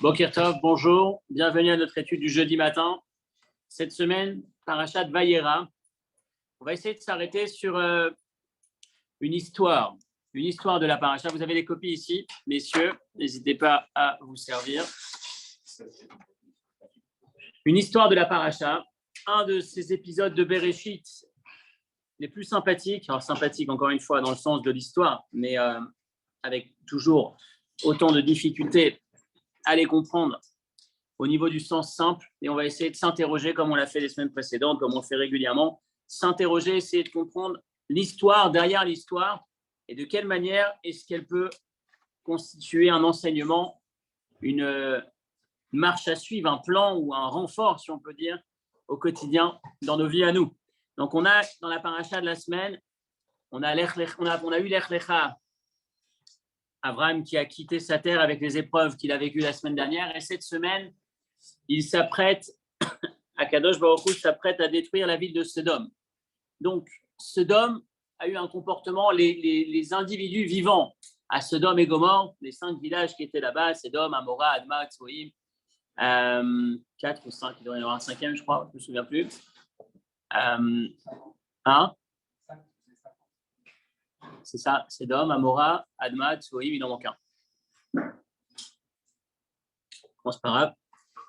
Boker Tov, bonjour, bienvenue à notre étude du jeudi matin. Cette semaine, Parashat Vayera, on va essayer de s'arrêter sur une histoire de la Parashat. Vous avez des copies ici, messieurs, n'hésitez pas à vous servir. Une histoire de la Parashat, un de ces épisodes de Bereshit les plus sympathiques, alors sympathique encore une fois dans le sens de l'histoire, mais avec toujours autant de difficultés à les comprendre au niveau du sens simple, et on va essayer de s'interroger comme on l'a fait les semaines précédentes, comme on fait régulièrement, s'interroger, essayer de comprendre l'histoire derrière l'histoire et de quelle manière est-ce qu'elle peut constituer un enseignement, une marche à suivre, un plan ou un renfort, si on peut dire, au quotidien dans nos vies à nous. Donc on a dans la paracha de la semaine, on a eu l'Ech Lecha, Abraham qui a quitté sa terre avec les épreuves qu'il a vécues la semaine dernière, et cette semaine, il s'apprête, Akadosh Baruch Hu s'apprête à détruire la ville de Sodome. Donc, Sodome a eu un comportement, les individus vivants à Sodome et Gomorrhe, les 5 villages qui étaient là-bas, Sodome, Amora, Adma, Tsoïm, 4 ou 5, il doit y en avoir un 5e, je crois, je ne me souviens plus. C'est ça, Sodome, Amora, Adma, Tsoïm, il en manque un. Bon, c'est pas grave.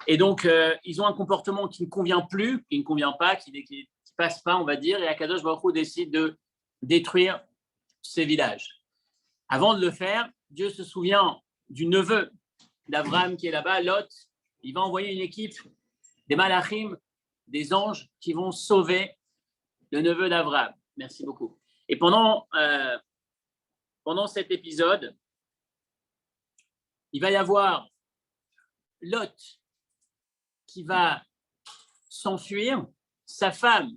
Et donc, ils ont un comportement qui ne convient plus, qui ne convient pas, qui ne passe pas, on va dire, et Akadosh Baruch Hu décide de détruire ces villages. Avant de le faire, Dieu se souvient du neveu d'Abraham qui est là-bas, Lot. Il va envoyer une équipe, des malachim, des anges qui vont sauver le neveu d'Abraham. Merci beaucoup. Et pendant cet épisode, il va y avoir Lot qui va s'enfuir, sa femme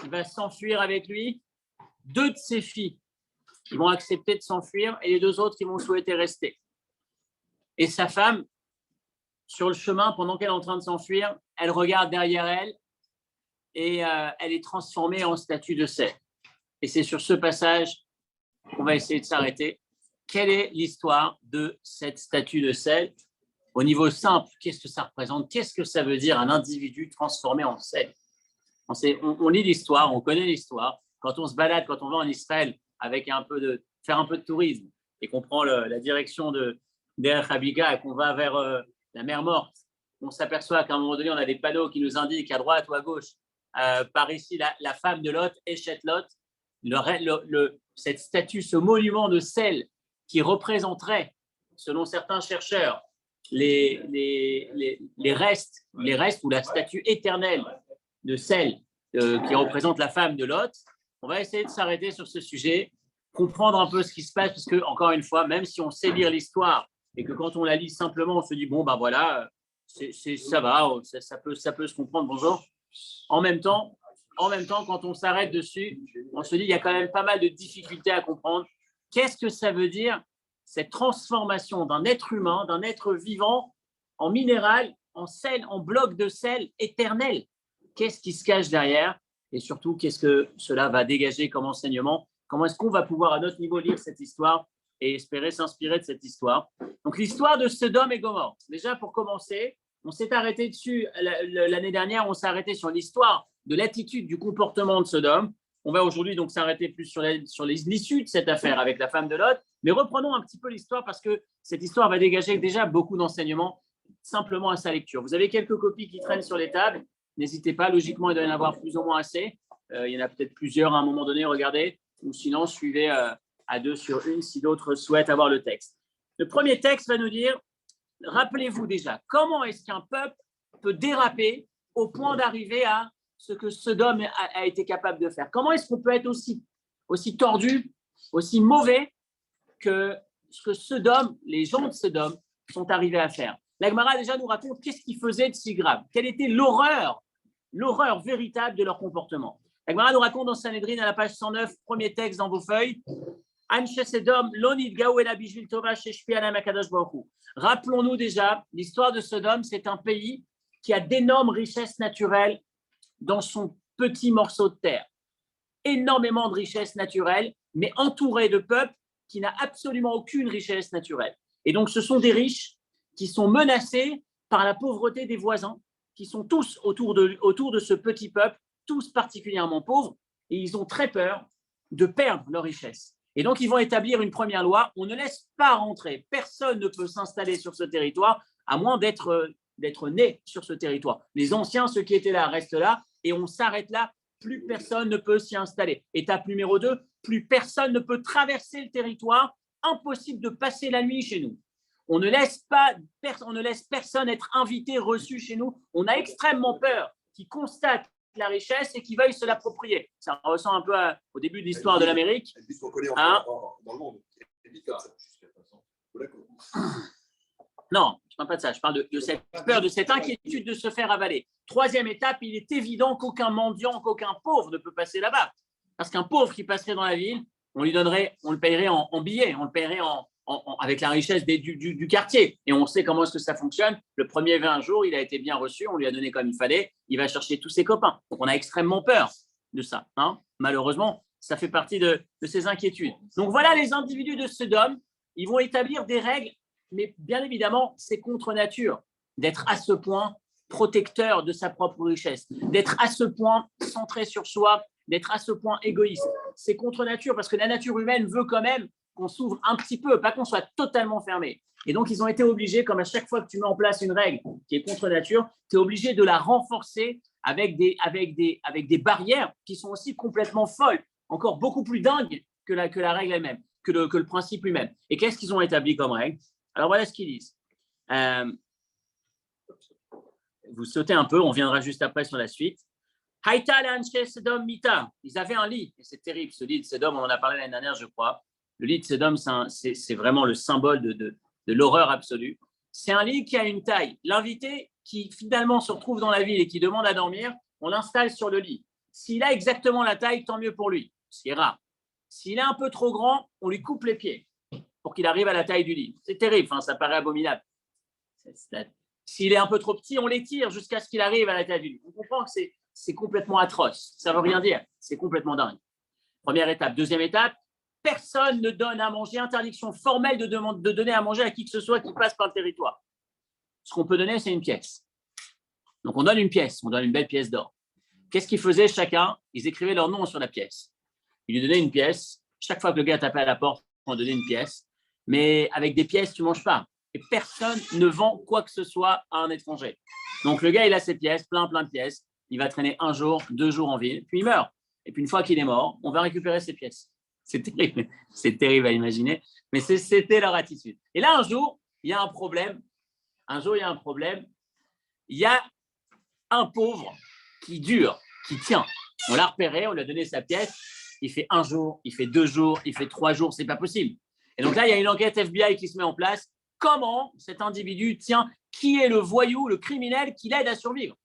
qui va s'enfuir avec lui, 2 de ses filles qui vont accepter de s'enfuir et les 2 autres qui vont souhaiter rester. Et sa femme, sur le chemin, pendant qu'elle est en train de s'enfuir, elle regarde derrière elle et elle est transformée en statue de sel. Et c'est sur ce passage qu'on va essayer de s'arrêter. Quelle est l'histoire de cette statue de sel ? Au niveau simple, qu'est-ce que ça représente ? Qu'est-ce que ça veut dire un individu transformé en sel ? On lit l'histoire, on connaît l'histoire. Quand on se balade, quand on va en Israël avec faire un peu de tourisme et qu'on prend la direction d'Erech Habiga et qu'on va vers la mer Morte, on s'aperçoit qu'à un moment donné, on a des panneaux qui nous indiquent à droite ou à gauche, par ici, la femme de Lot, Eshet Lot, cette statue, ce monument de sel qui représenterait, selon certains chercheurs, les restes ou la statue éternelle de sel qui représente la femme de Lot. On va essayer de s'arrêter sur ce sujet, comprendre un peu ce qui se passe, parce que, encore une fois, même si on sait lire l'histoire et que quand on la lit simplement, on se dit, bon, ben voilà, ça va, ça peut se comprendre, bonjour. En même temps, quand on s'arrête dessus, on se dit, il y a quand même pas mal de difficultés à comprendre. Qu'est-ce que ça veut dire, cette transformation d'un être humain, d'un être vivant, en minéral, en sel, en bloc de sel éternel ? Qu'est-ce qui se cache derrière ? Et surtout, qu'est-ce que cela va dégager comme enseignement ? Comment est-ce qu'on va pouvoir, à notre niveau, lire cette histoire et espérer s'inspirer de cette histoire ? Donc, l'histoire de Sodome et Gomorrhe. Déjà, pour commencer, on s'est arrêté dessus l'année dernière, on s'est arrêté sur l'histoire de l'attitude, du comportement de Sodome. On va aujourd'hui donc s'arrêter plus sur l'issue de cette affaire avec la femme de Lot. Mais reprenons un petit peu l'histoire parce que cette histoire va dégager déjà beaucoup d'enseignements simplement à sa lecture. Vous avez quelques copies qui traînent sur les tables. N'hésitez pas, logiquement, il doit y en avoir plus ou moins assez. Il y en a peut-être plusieurs à un moment donné, regardez. Ou sinon, suivez à 2 sur 1 si d'autres souhaitent avoir le texte. Le premier texte va nous dire, rappelez-vous déjà, comment est-ce qu'un peuple peut déraper au point d'arriver à ce que Sodome a été capable de faire ? Comment est-ce qu'on peut être aussi tordu, aussi mauvais que ce que Sodome, les gens de Sodome, sont arrivés à faire ? La Gemara déjà nous raconte qu'est-ce qu'ils faisaient de si grave, quelle était l'horreur véritable de leur comportement. La Gemara nous raconte dans Sanhedrin à la page 109, premier texte dans vos feuilles, rappelons-nous déjà, l'histoire de Sodome, c'est un pays qui a d'énormes richesses naturelles dans son petit morceau de terre. Énormément de richesses naturelles, mais entouré de peuples qui n'a absolument aucune richesse naturelle. Et donc, ce sont des riches qui sont menacés par la pauvreté des voisins, qui sont tous autour de ce petit peuple, tous particulièrement pauvres, et ils ont très peur de perdre leur richesse. Et donc, ils vont établir une première loi, on ne laisse pas rentrer, personne ne peut s'installer sur ce territoire, à moins d'être né sur ce territoire. Les anciens, ceux qui étaient là, restent là, et on s'arrête là, plus personne ne peut s'y installer. Étape numéro 2, plus personne ne peut traverser le territoire, impossible de passer la nuit chez nous. On ne laisse personne être invité, reçu chez nous. On a extrêmement peur qu'ils constatent la richesse et qu'ils veuillent se l'approprier. Ça ressemble un peu au début de l'histoire de l'Amérique. Dans le monde. Non, je ne parle pas de ça. Je parle de cette peur, de cette inquiétude de se faire avaler. Troisième étape, il est évident qu'aucun mendiant, qu'aucun pauvre ne peut passer là-bas. Parce qu'un pauvre qui passerait dans la ville, on le paierait en billets, on le paierait avec la richesse du quartier. Et on sait comment est-ce que ça fonctionne. Le premier 20 jours, il a été bien reçu, on lui a donné comme il fallait, il va chercher tous ses copains. Donc, on a extrêmement peur de ça. Malheureusement, ça fait partie de ces inquiétudes. Donc, voilà les individus de Sodome. Ils vont établir des règles, mais bien évidemment, c'est contre nature d'être à ce point protecteur de sa propre richesse, d'être à ce point centré sur soi, d'être à ce point égoïste. C'est contre nature parce que la nature humaine veut quand même qu'on s'ouvre un petit peu, pas qu'on soit totalement fermé. Et donc, ils ont été obligés, comme à chaque fois que tu mets en place une règle qui est contre nature, tu es obligé de la renforcer avec des barrières qui sont aussi complètement folles, encore beaucoup plus dingues que la règle elle-même, que le principe lui-même. Et qu'est-ce qu'ils ont établi comme règle? Alors, voilà ce qu'ils disent. Vous sautez un peu, on viendra juste après sur la suite. Haïta l'anche Sodom mita. Ils avaient un lit, et c'est terrible, ce lit de Sodome, on en a parlé l'année dernière, je crois. Le lit de Sodome, c'est vraiment le symbole de l'horreur absolue. C'est un lit qui a une taille. L'invité qui finalement se retrouve dans la ville et qui demande à dormir, on l'installe sur le lit. S'il a exactement la taille, tant mieux pour lui, c'est rare. S'il est un peu trop grand, on lui coupe les pieds pour qu'il arrive à la taille du lit. C'est terrible, ça paraît abominable. S'il est un peu trop petit, on l'étire jusqu'à ce qu'il arrive à la taille du lit. On comprend que c'est complètement atroce. Ça ne veut rien dire. C'est complètement dingue. Première étape. Deuxième étape, personne ne donne à manger. Interdiction formelle de donner à manger à qui que ce soit qui passe par le territoire. Ce qu'on peut donner, c'est une pièce. Donc, on donne une pièce. On donne une belle pièce d'or. Qu'est-ce qu'ils faisaient chacun? Ils écrivaient leur nom sur la pièce. Ils lui donnaient une pièce. Chaque fois que le gars tapait à la porte, on donnait une pièce. Mais avec des pièces, tu ne manges pas. Et personne ne vend quoi que ce soit à un étranger. Donc, le gars, il a ses pièces, plein de pièces. Il va traîner 1 jour, 2 jours en ville, puis il meurt. Et puis, une fois qu'il est mort, on va récupérer ses pièces. C'est terrible à imaginer, mais c'était leur attitude. Et là, un jour, il y a un problème. Il y a un pauvre qui dure, qui tient. On l'a repéré, on lui a donné sa pièce. Il fait 1 jour, il fait 2 jours, il fait 3 jours, c'est pas possible. Et donc là, il y a une enquête FBI qui se met en place. Comment cet individu tient? Qui est le voyou, le criminel qui l'aide à survivre?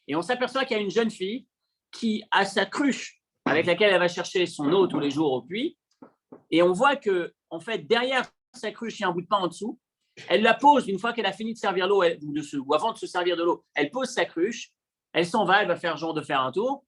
Et on s'aperçoit qu'il y a une jeune fille qui a sa cruche avec laquelle elle va chercher son eau tous les jours au puits. Et on voit que, en fait, derrière sa cruche, il y a un bout de pain en dessous. Elle la pose une fois qu'elle a fini de servir l'eau, ou avant de se servir de l'eau. Elle pose sa cruche, elle s'en va, elle va faire genre de faire un tour.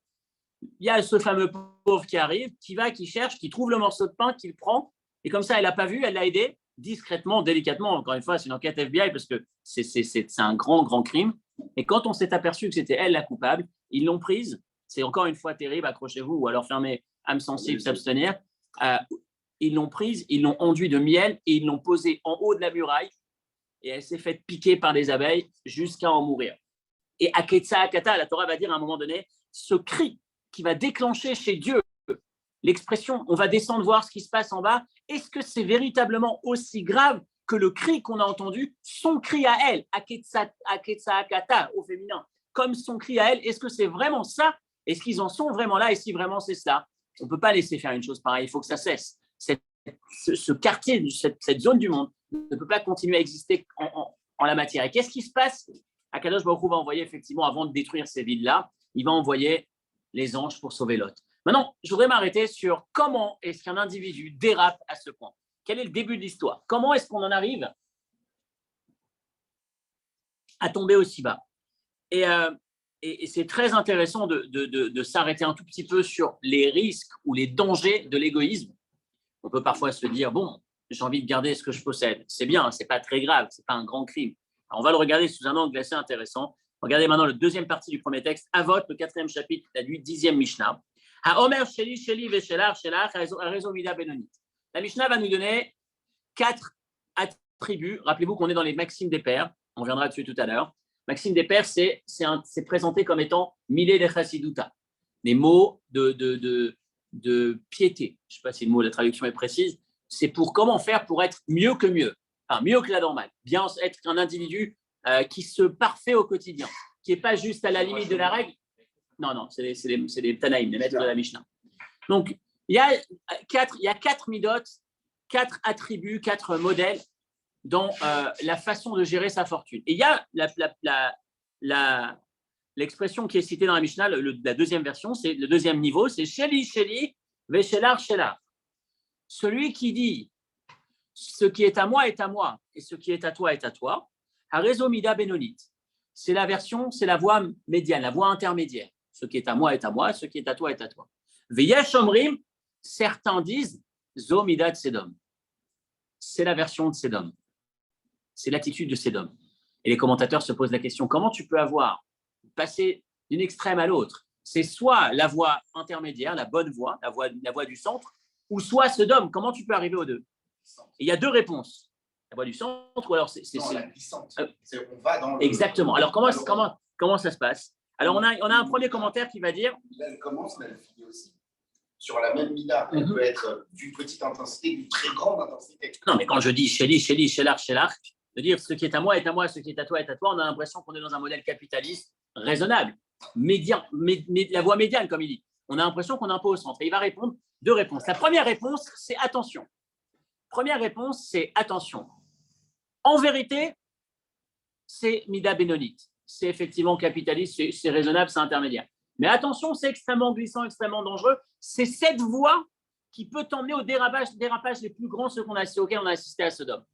Il y a ce fameux pauvre qui arrive, qui cherche, qui trouve le morceau de pain, qui le prend. Et comme ça, elle n'a pas vu, elle l'a aidé discrètement, délicatement. Encore une fois, c'est une enquête FBI parce que c'est un grand crime. Et quand on s'est aperçu que c'était elle la coupable, ils l'ont prise. C'est encore une fois terrible, accrochez-vous, ou alors fermez âme sensible, s'abstenir. Ils l'ont prise, ils l'ont enduit de miel et ils l'ont posée en haut de la muraille et elle s'est faite piquer par des abeilles jusqu'à en mourir. Et Aketsa Akata, la Torah va dire à un moment donné, ce cri qui va déclencher chez Dieu l'expression « on va descendre voir ce qui se passe en bas », est-ce que c'est véritablement aussi grave que le cri qu'on a entendu, son cri à elle, Aketsa Akata au féminin, comme son cri à elle, est-ce que c'est vraiment ça? Est-ce qu'ils en sont vraiment là? Et si vraiment c'est ça, on ne peut pas laisser faire une chose pareille, il faut que ça cesse. Ce quartier, cette zone du monde ne peut pas continuer à exister en la matière. Et qu'est-ce qui se passe? Akadosh Baruch Hu va envoyer effectivement, avant de détruire ces villes-là, il va envoyer les anges pour sauver Lot. Maintenant, je voudrais m'arrêter sur comment est-ce qu'un individu dérape à ce point. Quel est le début de l'histoire? Comment est-ce qu'on en arrive à tomber aussi bas? Et c'est très intéressant de s'arrêter un tout petit peu sur les risques ou les dangers de l'égoïsme. On peut parfois se dire, bon, j'ai envie de garder ce que je possède. C'est bien, c'est pas très grave, c'est pas un grand crime. Alors, on va le regarder sous un angle assez intéressant. Regardez maintenant la deuxième partie du premier texte, Avot, le 4e chapitre, la 10e Mishnah. Ha-Omer Sheli, Sheli, Veshelar, Shelar, Harezo Mida Benonit. La Mishnah va nous donner 4 attributs. Rappelez-vous qu'on est dans les maximes des pères. On reviendra dessus tout à l'heure. Maxime des pères, c'est présenté comme étant milé de chassiduta, des mots de piété. Je ne sais pas si le mot, la traduction est précise. C'est pour comment faire pour être mieux que mieux, enfin, mieux que la normale. Bien être un individu qui se parfait au quotidien, qui n'est pas juste à la limite de la règle. Non, c'est les Tanaïm, les maîtres de la Mishnah. Donc, il y a 4 midot, 4 attributs, 4 modèles dans la façon de gérer sa fortune. Et il y a l'expression qui est citée dans la Mishnah, la deuxième version, c'est le deuxième niveau, c'est Sheli, Sheli, Veshelar, Shelar. Celui qui dit ce qui est à moi, et ce qui est à toi, Harezo Mida Benonit. C'est la version, c'est la voie médiane, la voie intermédiaire. Ce qui est à moi, ce qui est à toi, Veyesh Omrim, certains disent Zo Mida Tsedom. C'est la version de Sedom. C'est l'attitude de Sedom. Et les commentateurs se posent la question, comment tu peux passer d'une extrême à l'autre? C'est soit la voie intermédiaire, la bonne voie, la voie du centre, ou soit Sedom. Comment tu peux arriver aux deux? Et il y a 2 réponses. La voie du centre ou alors c'est la glissante. On va dans exactement. Alors comment ça se passe? Alors on a un premier commentaire qui va dire… Là, elle commence, mais elle finit aussi. Sur la même mida, elle peut être d'une petite intensité, d'une très grande intensité. Non, mais quand je dis Sheli, Sheli, Shelar, Shelar, de dire ce qui est à moi, ce qui est à toi, on a l'impression qu'on est dans un modèle capitaliste raisonnable, médian, la voie médiane, comme il dit. On a l'impression qu'on est un peu au centre. Et il va répondre 2 réponses. La première réponse, c'est attention. En vérité, c'est Mida Benonit. C'est effectivement capitaliste, c'est raisonnable, c'est intermédiaire. Mais attention, c'est extrêmement glissant, extrêmement dangereux. C'est cette voie qui peut t'emmener aux dérapages les plus grands, auxquels on a assisté à Sodome.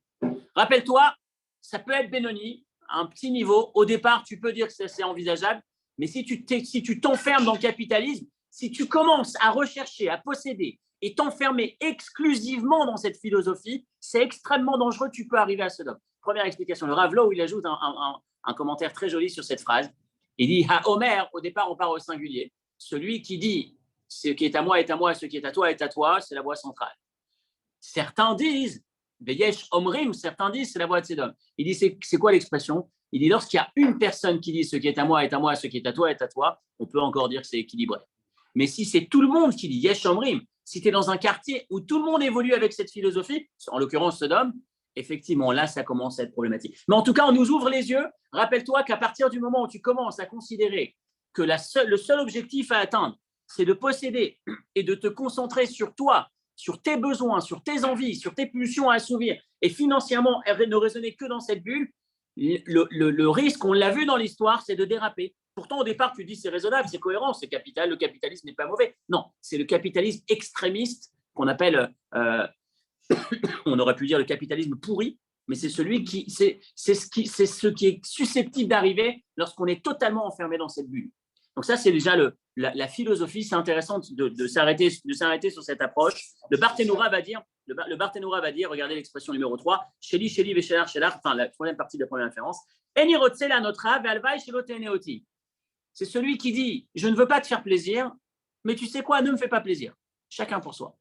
Rappelle-toi, ça peut être Benoni, à un petit niveau. Au départ, tu peux dire que c'est envisageable, mais si tu t'enfermes dans le capitalisme, si tu commences à rechercher, à posséder et t'enfermer exclusivement dans cette philosophie, c'est extrêmement dangereux, tu peux arriver à Sodome. Première explication. Le Rav Low, il ajoute un commentaire très joli sur cette phrase. Il dit Ha-Omer, au départ, on part au singulier. Celui qui dit ce qui est à moi, ce qui est à toi, c'est la voie centrale. Certains disent Veyesh Omrim, certains disent c'est la voie de Sedom. Il dit c'est quoi l'expression? Il dit lorsqu'il y a une personne qui dit ce qui est à moi, ce qui est à toi, on peut encore dire que c'est équilibré. Mais si c'est tout le monde qui dit Yesh Omrim, si tu es dans un quartier où tout le monde évolue avec cette philosophie, en l'occurrence Sodome, effectivement, là, ça commence à être problématique. Mais en tout cas, on nous ouvre les yeux. Rappelle-toi qu'à partir du moment où tu commences à considérer que le seul objectif à atteindre, c'est de posséder et de te concentrer sur toi, sur tes besoins, sur tes envies, sur tes pulsions à assouvir, et financièrement ne raisonner que dans cette bulle, le risque, on l'a vu dans l'histoire, c'est de déraper. Pourtant, au départ, tu dis c'est raisonnable, c'est cohérent, c'est capital, le capitalisme n'est pas mauvais. Non, c'est le capitalisme extrémiste qu'on appelle… on aurait pu dire le capitalisme pourri, mais c'est celui c'est ce qui est susceptible d'arriver lorsqu'on est totalement enfermé dans cette bulle. Donc ça, c'est déjà la philosophie. C'est intéressant de s'arrêter sur cette approche. Le Barthénoura va dire, regardez l'expression numéro 3, Sheli, Sheli, Veshelar, Shelar, enfin la troisième partie de la première référence. Eni rotse la notra, ve'alvai shelo teneoti. C'est celui qui dit, je ne veux pas te faire plaisir, mais tu sais quoi, ne me fais pas plaisir. Chacun pour soi.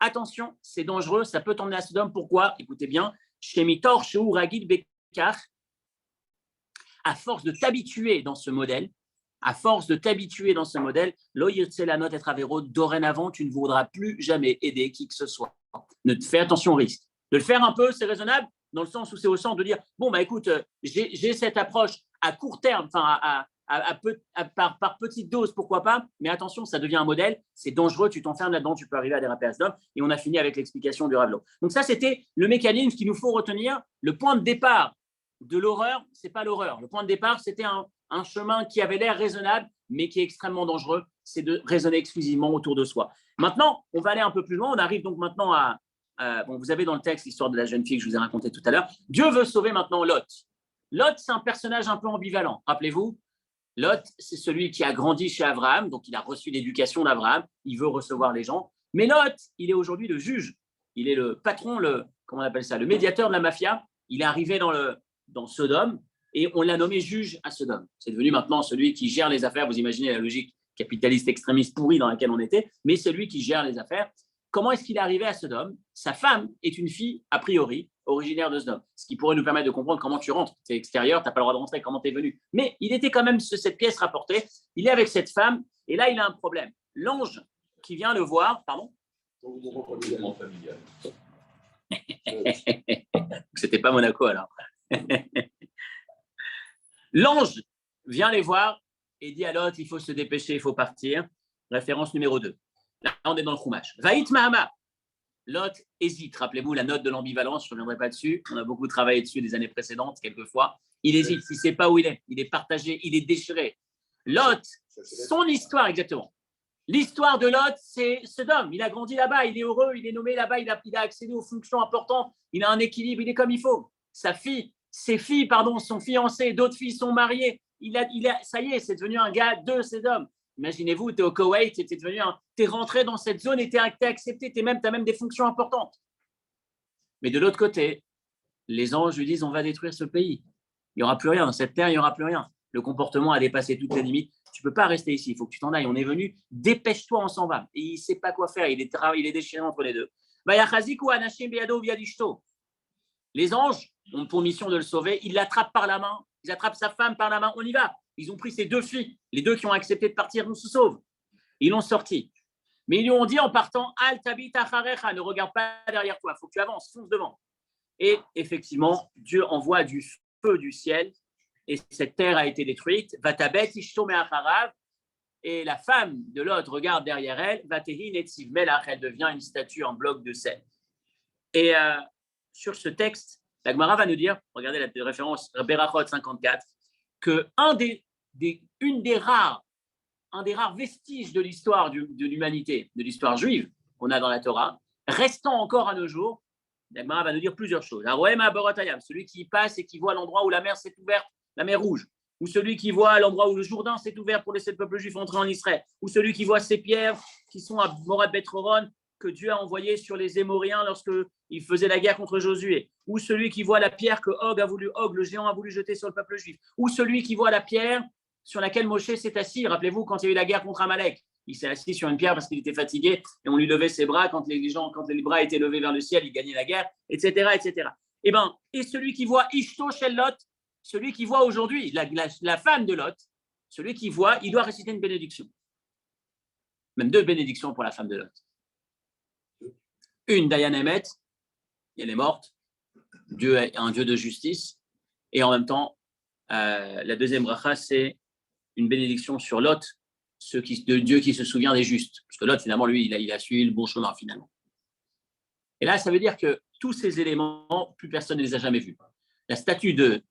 Attention, c'est dangereux, ça peut t'emmener à Sodome. Pourquoi? Écoutez bien. À force de t'habituer dans ce modèle, dorénavant, tu ne voudras plus jamais aider qui que ce soit. Fais attention au risque. De le faire un peu, c'est raisonnable, dans le sens où c'est au sens de dire, bon, bah écoute, j'ai cette approche à court terme, enfin par petite dose, pourquoi pas, mais attention, ça devient un modèle, c'est dangereux, tu t'enfermes là-dedans, tu peux arriver à déraper à Sodome, et on a fini avec l'explication du Rav Low. Donc ça, c'était le mécanisme qu'il nous faut retenir. Le point de départ de l'horreur, ce n'est pas l'horreur. Le point de départ, c'était un chemin qui avait l'air raisonnable, mais qui est extrêmement dangereux, c'est de raisonner exclusivement autour de soi. Maintenant, on va aller un peu plus loin, on arrive donc maintenant à… vous avez dans le texte l'histoire de la jeune fille que je vous ai racontée tout à l'heure. Dieu veut sauver maintenant Lot. Lot, c'est un personnage un peu ambivalent, rappelez-vous. Lot, c'est celui qui a grandi chez Abraham, donc il a reçu l'éducation d'Abraham, il veut recevoir les gens. Mais Lot, il est aujourd'hui le juge, il est le patron, comment on appelle ça, le médiateur de la mafia. Il est arrivé dans Sodome et on l'a nommé juge à Sodome. C'est devenu maintenant celui qui gère les affaires. Vous imaginez la logique capitaliste extrémiste pourrie dans laquelle on était, mais celui qui gère les affaires. Comment est-ce qu'il est arrivé à Sodome? Sa femme est une fille, a priori, originaire de Sodome, ce qui pourrait nous permettre de comprendre comment tu rentres. Tu es extérieur, tu n'as pas le droit de rentrer, comment tu es venu. Mais il était quand même cette pièce rapportée, il est avec cette femme, et là, il a un problème. L'ange qui vient le voir, pardon? C'était pas Monaco alors. L'ange vient les voir et dit à Lot, il faut se dépêcher, il faut partir. Référence numéro 2. Là, on est dans le Chumash. Vaït Mahama. Lot hésite. Rappelez-vous la note de l'ambivalence, je ne reviendrai pas dessus. On a beaucoup travaillé dessus des années précédentes, quelquefois. Il hésite, il ne sait pas où il est partagé, il est déchiré. Lot, son histoire, exactement. L'histoire de Lot, c'est Sodome. Il a grandi là-bas, il est heureux, il est nommé là-bas, il a accédé aux fonctions importantes, il a un équilibre, il est comme il faut. Ses filles, sont fiancées, d'autres filles sont mariées. Ça y est, c'est devenu un gars de Sodome. Imaginez-vous, tu es au Koweït, tu es rentré dans cette zone et tu es accepté, tu as même des fonctions importantes. Mais de l'autre côté, les anges lui disent on va détruire ce pays. Il n'y aura plus rien, dans cette terre, il n'y aura plus rien. Le comportement a dépassé toutes les limites. Tu ne peux pas rester ici, il faut que tu t'en ailles. On est venu, dépêche-toi, on s'en va. Et il ne sait pas quoi faire, il est déchiré entre les deux. Les anges ont pour mission de le sauver, ils l'attrapent par la main, ils attrapent sa femme par la main, on y va. Ils ont pris ses 2 filles, les 2 qui ont accepté de partir, on se sauve. Ils l'ont sorti. Mais ils lui ont dit en partant, Al tabit acharecha, ne regarde pas derrière toi, il faut que tu avances, fonce devant. Et effectivement, Dieu envoie du feu du ciel et cette terre a été détruite. Vatabet ishto me'acharav, et la femme de Lot regarde derrière elle, Vatehi netziv melach, elle devient une statue en bloc de sel. Et sur ce texte, la Gemara va nous dire, regardez la référence Berachot 54, que un des rares vestiges de l'histoire de l'humanité, de l'histoire juive qu'on a dans la Torah, restant encore à nos jours, la Gemara va nous dire plusieurs choses. Celui qui passe et qui voit l'endroit où la mer s'est ouverte, la mer Rouge, ou celui qui voit l'endroit où le Jourdain s'est ouvert pour laisser le peuple juif entrer en Israël, ou celui qui voit ces pierres qui sont à Morad Beth-Horon, que Dieu a envoyé sur les Émoriens lorsqu'il faisait la guerre contre Josué, ou celui qui voit la pierre que Og, le géant, a voulu jeter sur le peuple juif, ou celui qui voit la pierre sur laquelle Moshe s'est assis. Rappelez-vous, quand il y a eu la guerre contre Amalek, il s'est assis sur une pierre parce qu'il était fatigué et on lui levait ses bras. Quand les bras étaient levés vers le ciel, il gagnait la guerre, etc. etc. Et celui qui voit Ishto Shel Lot, celui qui voit aujourd'hui la femme de Lot, celui qui voit, il doit réciter une bénédiction. Même 2 bénédictions pour la femme de Lot. Une, Dayan Emet, elle est morte. Dieu est un Dieu de justice. Et en même temps, la deuxième bracha, c'est une bénédiction sur Lot, de Dieu qui se souvient des justes. Parce que Lot, finalement, lui, il a suivi le bon chemin, finalement. Et là, ça veut dire que tous ces éléments, plus personne ne les a jamais vus. La statue de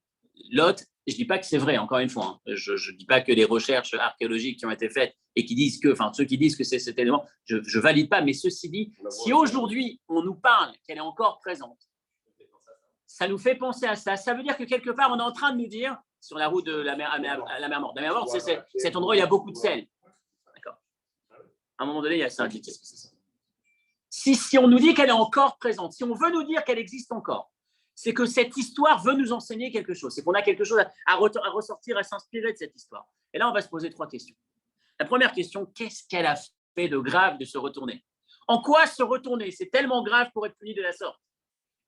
Lot, je ne dis pas que c'est vrai, encore une fois. Je ne dis pas que les recherches archéologiques qui ont été faites et ceux qui disent que c'est cet élément, je ne valide pas. Mais ceci dit, si aujourd'hui, on nous parle qu'elle est encore présente, ça nous fait penser à ça. Ça veut dire que quelque part, on est en train de nous dire, sur la route de la mer Morte. La mer Morte, c'est cet endroit où il y a beaucoup de sel. D'accord. À un moment donné, il y a ça. Si on nous dit qu'elle est encore présente, si on veut nous dire qu'elle existe encore, c'est que cette histoire veut nous enseigner quelque chose. C'est qu'on a quelque chose à ressortir, à s'inspirer de cette histoire. Et là, on va se poser 3 questions. La première question, qu'est-ce qu'elle a fait de grave de se retourner? En quoi se retourner? C'est tellement grave pour être puni de la sorte.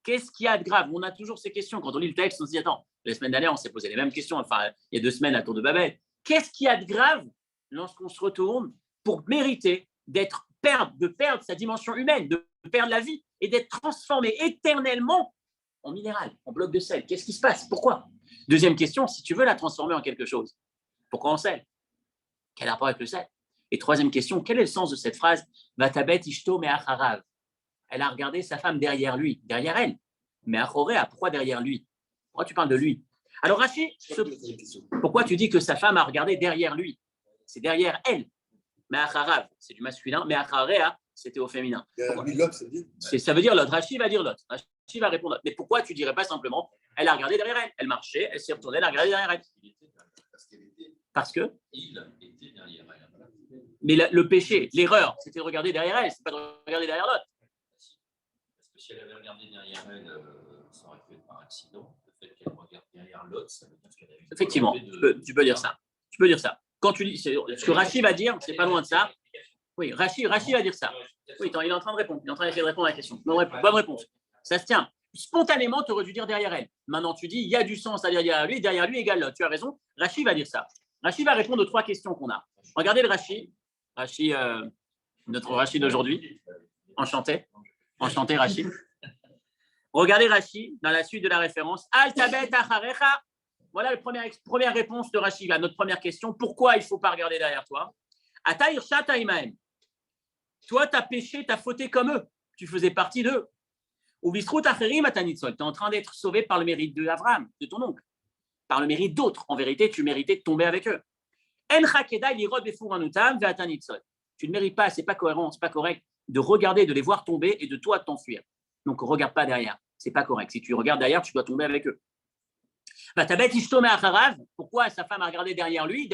Qu'est-ce qu'il y a de grave? On a toujours ces questions. Quand on lit le texte, on se dit, attends, la semaine dernière, on s'est posé les mêmes questions. Enfin, il y a 2 semaines à Tour de Babel. Qu'est-ce qu'il y a de grave lorsqu'on se retourne pour mériter de perdre sa dimension humaine, de perdre la vie et d'être transformé éternellement en minéral, en bloc de sel? Qu'est-ce qui se passe? Pourquoi? Deuxième question, si tu veux la transformer en quelque chose, pourquoi en sel? Quel rapport avec le sel? Et troisième question, quel est le sens de cette phrase? Vatabet ishto me'acharav. Elle a regardé sa femme derrière lui, derrière elle. Mais Achorea, pourquoi derrière lui? Pourquoi tu parles de lui? Alors Rachid, pourquoi tu dis que sa femme a regardé derrière lui? C'est derrière elle. Mais Acharav, c'est du masculin, mais Achorea, c'était au féminin. Ça veut dire l'autre. Rachid va dire l'autre. Rachid va répondre l'autre. Mais pourquoi tu dirais pas simplement, elle a regardé derrière elle? Elle marchait, elle s'est retournée, elle a regardé derrière elle. Parce qu'elle était Parce que il était derrière elle. mais le péché, l'erreur, c'était de regarder derrière elle, c'est pas de regarder derrière l'autre. Parce que si elle avait regardé derrière elle, ça aurait pu être par accident. Le fait qu'elle regarde derrière l'autre, ça veut dire qu'elle a eu. Effectivement, tu peux dire ça. Tu peux dire ça. Quand tu dis ce que Rachid va dire, c'est pas loin de ça. Oui, Rachid va dire ça. Oui, attends, il est en train de répondre. Il est en train d'essayer de répondre à la question. Bonne réponse. Ça se tient. Spontanément, tu aurais dû dire derrière elle. Maintenant, tu dis, il y a du sens à dire derrière lui égale l'autre. Tu as raison. Rachid va dire ça. Rachid va répondre aux 3 questions qu'on a. Regardez le Rachid. Rachid, notre Rachid d'aujourd'hui. Enchanté. Enchanté, Rachid. Regardez Rachid dans la suite de la référence. Al-Tabet acharecha. Voilà la première réponse de Rachid à notre première question. Pourquoi il ne faut pas regarder derrière toi? Ataïr Shata Imaem. Toi, tu as péché, tu as fauté comme eux. Tu faisais partie d'eux. Ou Bistrout Acherim Atanitzol. Tu es en train d'être sauvé par le mérite d'Abraham, de ton oncle. Par le mérite d'autres. En vérité, tu méritais de tomber avec eux. En Chakeda Lirod Befuranutam Ve'atanitzol. Tu ne mérites pas, c'est pas cohérent, c'est pas correct de regarder, de les voir tomber et de toi de t'enfuir. Donc, regarde pas derrière. C'est pas correct. Si tu regardes derrière, tu dois tomber avec eux. Pourquoi sa femme a regardé derrière lui,